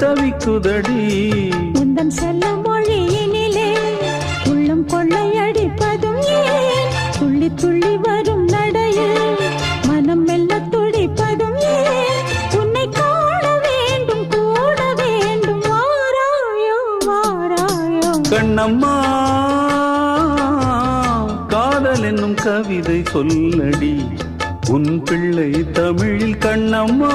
தவிக்குதடி. உந்தன் செல்ல மொழியினிலே உள்ளம் கொள்ளையடிப்பதும் ஏன்? துள்ளி துள்ளி வரும் நடையில் மனம் மெல்ல துடிப்பதும் ஏன்? உன்னை காண வேண்டும் கூட வேண்டும் வாராயோ வாராயோ. கண்ணம்மா காதல் என்னும் கவிதை சொல்லடி உன் பிள்ளை தமிழில் கண்ணம்மா.